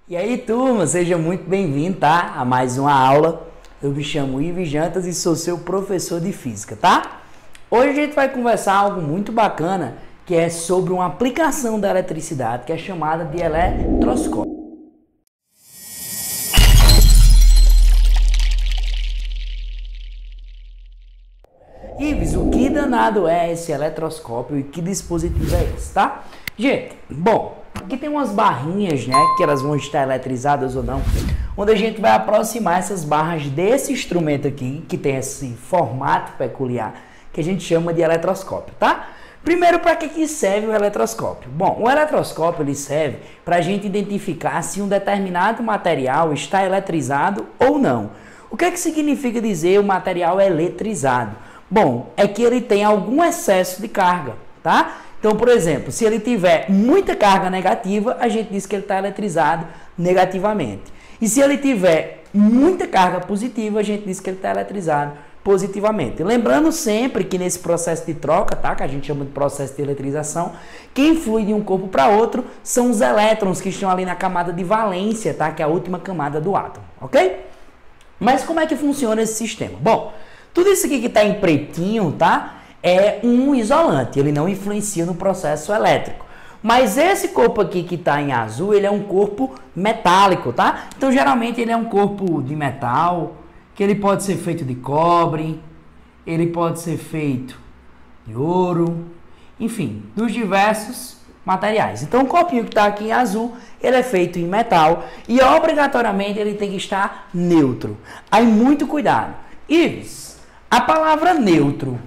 E aí, turma, seja muito bem-vindo, tá? A mais uma aula. Eu me chamo Ives Jantas e sou seu professor de física, tá? Hoje a gente vai conversar algo muito bacana, que é sobre uma aplicação da eletricidade, que é chamada de eletroscópio. Ives, o que danado é esse eletroscópio e que dispositivo é esse, tá? Gente, bom, aqui tem umas barrinhas, né, que elas vão estar eletrizadas ou não, onde a gente vai aproximar essas barras desse instrumento aqui, que tem esse formato peculiar, que a gente chama de eletroscópio, tá? Primeiro, para que serve o eletroscópio? Bom, o eletroscópio ele serve para a gente identificar se um determinado material está eletrizado ou não. O que significa dizer o material eletrizado? Bom, é que ele tem algum excesso de carga, tá? Então, por exemplo, se ele tiver muita carga negativa, a gente diz que ele está eletrizado negativamente. E se ele tiver muita carga positiva, a gente diz que ele está eletrizado positivamente. Lembrando sempre que nesse processo de troca, tá, que a gente chama de processo de eletrização, quem flui de um corpo para outro são os elétrons que estão ali na camada de valência, tá, que é a última camada do átomo, ok? Mas como é que funciona esse sistema? Bom, tudo isso aqui que está em pretinho, tá, é um isolante, ele não influencia no processo elétrico. Mas esse corpo aqui que está em azul, ele é um corpo metálico, tá? Então, geralmente, ele é um corpo de metal, que ele pode ser feito de cobre, ele pode ser feito de ouro, enfim, dos diversos materiais. Então, o copinho que está aqui em azul, ele é feito em metal e, obrigatoriamente, ele tem que estar neutro. Aí, muito cuidado. Ives, a palavra neutro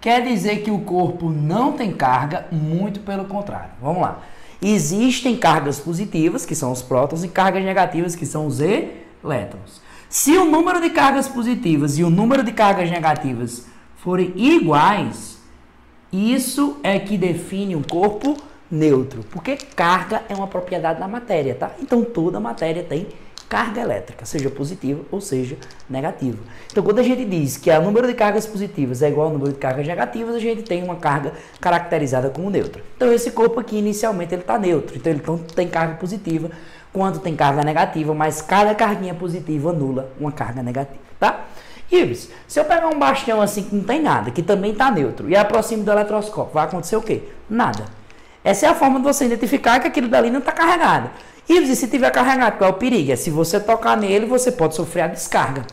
quer dizer que o corpo não tem carga? Muito pelo contrário. Vamos lá. Existem cargas positivas, que são os prótons, e cargas negativas, que são os elétrons. Se o número de cargas positivas e o número de cargas negativas forem iguais, isso é que define um corpo neutro. Porque carga é uma propriedade da matéria, tá? Então toda matéria tem carga elétrica, seja positiva ou seja negativa. Então, quando a gente diz que o número de cargas positivas é igual ao número de cargas negativas, a gente tem uma carga caracterizada como neutra. Então, esse corpo aqui, inicialmente, ele está neutro. Então, ele tanto tem carga positiva quanto tem carga negativa, mas cada carguinha positiva anula uma carga negativa, tá? Ives, se eu pegar um bastão assim que não tem nada, que também está neutro, e aproximo do eletroscópio, vai acontecer o quê? Nada. Essa é a forma de você identificar que aquilo dali não está carregado. E se tiver carregado, qual é o perigo? É se você tocar nele, você pode sofrer a descarga.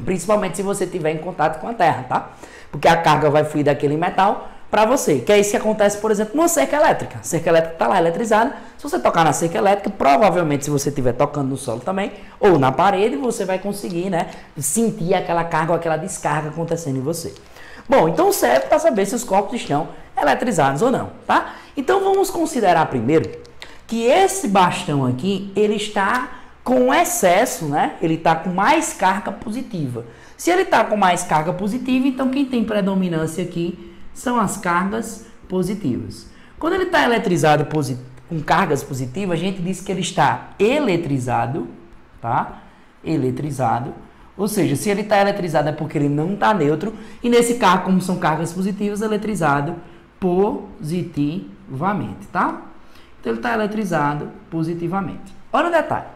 Principalmente se você estiver em contato com a terra, tá? Porque a carga vai fluir daquele metal para você. Que é isso que acontece, por exemplo, numa cerca elétrica. A cerca elétrica está lá eletrizada. Se você tocar na cerca elétrica, provavelmente se você estiver tocando no solo também, ou na parede, você vai conseguir, né, sentir aquela carga ou aquela descarga acontecendo em você. Bom, então serve para saber se os corpos estão eletrizados ou não, tá? Então vamos considerar primeiro que esse bastão aqui, ele está com excesso, né? Ele está com mais carga positiva. Se ele está com mais carga positiva, então quem tem predominância aqui são as cargas positivas. Quando ele está eletrizado com cargas positivas, a gente diz que ele está eletrizado, tá? Eletrizado. Ou seja, se ele está eletrizado é porque ele não está neutro. E nesse caso, como são cargas positivas, eletrizado positivamente, tá? Então, ele está eletrizado positivamente. Olha o detalhe.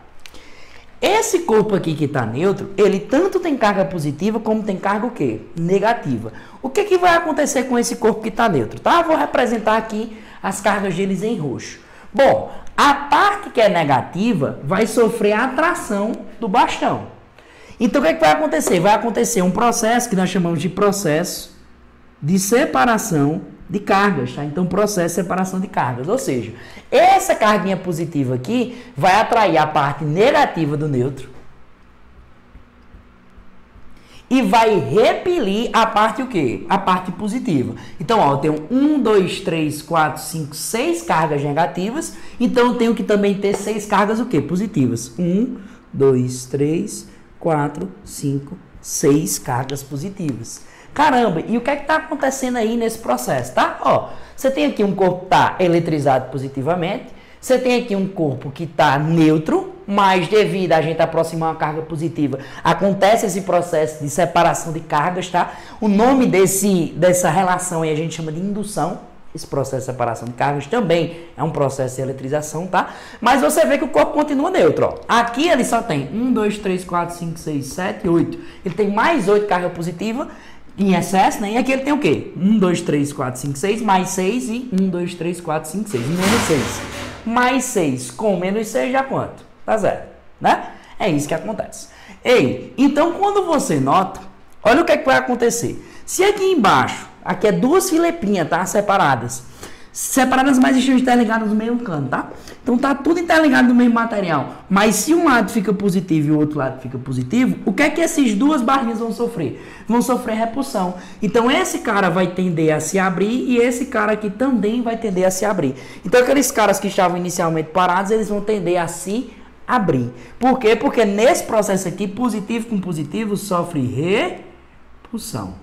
Esse corpo aqui que está neutro, ele tanto tem carga positiva como tem carga o quê? Negativa. O que vai acontecer com esse corpo que está neutro? Tá? Vou representar aqui as cargas deles em roxo. Bom, a parte que é negativa vai sofrer a atração do bastão. Então, o que vai acontecer? Vai acontecer um processo que nós chamamos de processo de separação de cargas, tá? Então, processo de separação de cargas, ou seja, essa carguinha positiva aqui vai atrair a parte negativa do neutro e vai repelir a parte o quê? A parte positiva. Então, ó, eu tenho 1, 2, 3, 4, 5, 6 cargas negativas, então eu tenho que também ter 6 cargas o quê? Positivas. 1, 2, 3, 4, 5, 6 cargas positivas. Caramba, e o que é que está acontecendo aí nesse processo, tá? Ó, você tem aqui um corpo que está eletrizado positivamente, você tem aqui um corpo que está neutro, mas devido a gente aproximar uma carga positiva, acontece esse processo de separação de cargas, tá? O nome dessa relação aí a gente chama de indução, Esse processo de separação de cargas também é um processo de eletrização, tá? Mas você vê que o corpo continua neutro, ó. Aqui ele só tem 1, 2, 3, 4, 5, 6, 7, 8. Ele tem mais 8 cargas positivas em excesso, né? E aqui ele tem o quê? 1, 2, 3, 4, 5, 6, mais 6 e 1, 2, 3, 4, 5, 6. Menos 6. Mais 6 com menos 6 dá quanto? Dá 0, né? É isso que acontece. Ei, então quando você nota, olha o que é que vai acontecer. Se aqui embaixo, aqui é duas filepinhas, tá? Separadas, mas estão interligadas no mesmo canto, tá? Então tá tudo interligado no mesmo material. Mas se um lado fica positivo e o outro lado fica positivo, o que é que essas duas barrinhas vão sofrer? Vão sofrer repulsão. Então esse cara vai tender a se abrir e esse cara aqui também vai tender a se abrir. Então aqueles caras que estavam inicialmente parados, eles vão tender a se abrir. Por quê? Porque nesse processo aqui, positivo com positivo sofre repulsão.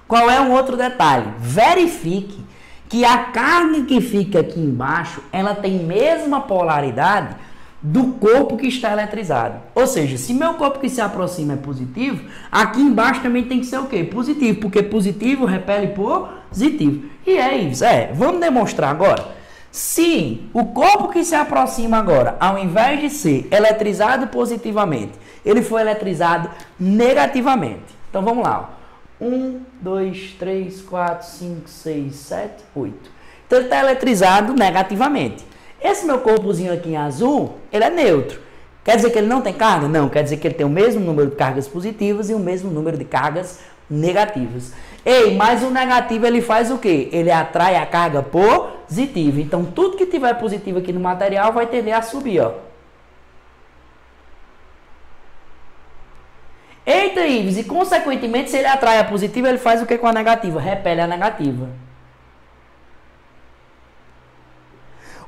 Qual é um outro detalhe? Verifique que a carga que fica aqui embaixo, ela tem mesma polaridade do corpo que está eletrizado. Ou seja, se meu corpo que se aproxima é positivo, aqui embaixo também tem que ser o quê? Positivo, porque positivo repele positivo. E é isso. Vamos demonstrar agora. Se o corpo que se aproxima agora, ao invés de ser eletrizado positivamente, ele foi eletrizado negativamente. Então vamos lá, ó. 1, 2, 3, 4, 5, 6, 7, 8. Então ele está eletrizado negativamente. Esse meu corpozinho aqui em azul, ele é neutro. Quer dizer que ele não tem carga? Não, quer dizer que ele tem o mesmo número de cargas positivas e o mesmo número de cargas negativas. Ei, mas o negativo ele faz o quê? Ele atrai a carga positiva. Então tudo que tiver positivo aqui no material vai tender a subir, ó. Eita, Ives, e consequentemente, se ele atrai a positiva, ele faz o que com a negativa? Repele a negativa.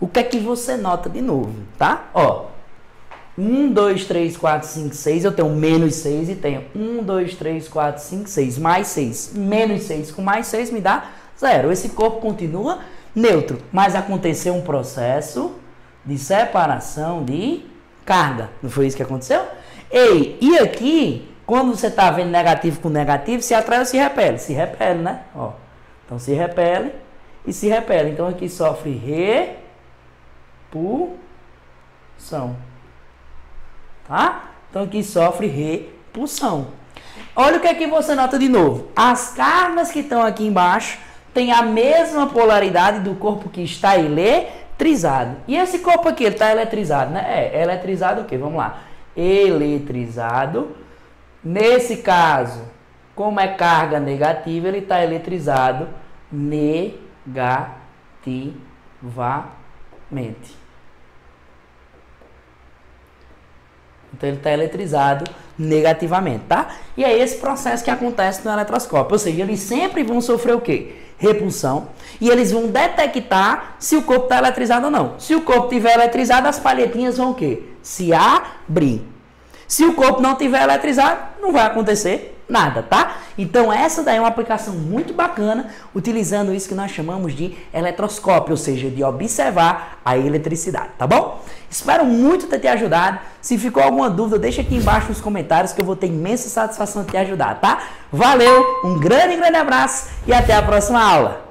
O que é que você nota de novo, tá? Ó, 1, 2, 3, 4, 5, 6, eu tenho menos 6 e tenho 1, 2, 3, 4, 5, 6, mais 6. Menos 6 com mais 6 me dá 0. Esse corpo continua neutro, mas aconteceu um processo de separação de carga. Não foi isso que aconteceu? Ei, e aqui... Quando você está vendo negativo com negativo, se atrai ou se repele? Se repele, né? Ó, então se repele e se repele. Então aqui sofre repulsão. Tá? Então aqui sofre repulsão. Olha o que é que você nota de novo. As cargas que estão aqui embaixo têm a mesma polaridade do corpo que está eletrizado. E esse corpo aqui, ele está eletrizado, né? É eletrizado o quê? Vamos lá. Eletrizado. Nesse caso, como é carga negativa, ele está eletrizado negativamente. Então ele está eletrizado negativamente, tá? E é esse processo que acontece no eletroscópio. Ou seja, eles sempre vão sofrer o quê? Repulsão. E eles vão detectar se o corpo está eletrizado ou não. Se o corpo estiver eletrizado, as palhetinhas vão o quê? Se abrir. Se o corpo não estiver eletrizado, não vai acontecer nada, tá? Então essa daí é uma aplicação muito bacana, utilizando isso que nós chamamos de eletroscópio, ou seja, de observar a eletricidade, tá bom? Espero muito ter te ajudado. Se ficou alguma dúvida, deixa aqui embaixo nos comentários que eu vou ter imensa satisfação de te ajudar, tá? Valeu, um grande abraço e até a próxima aula.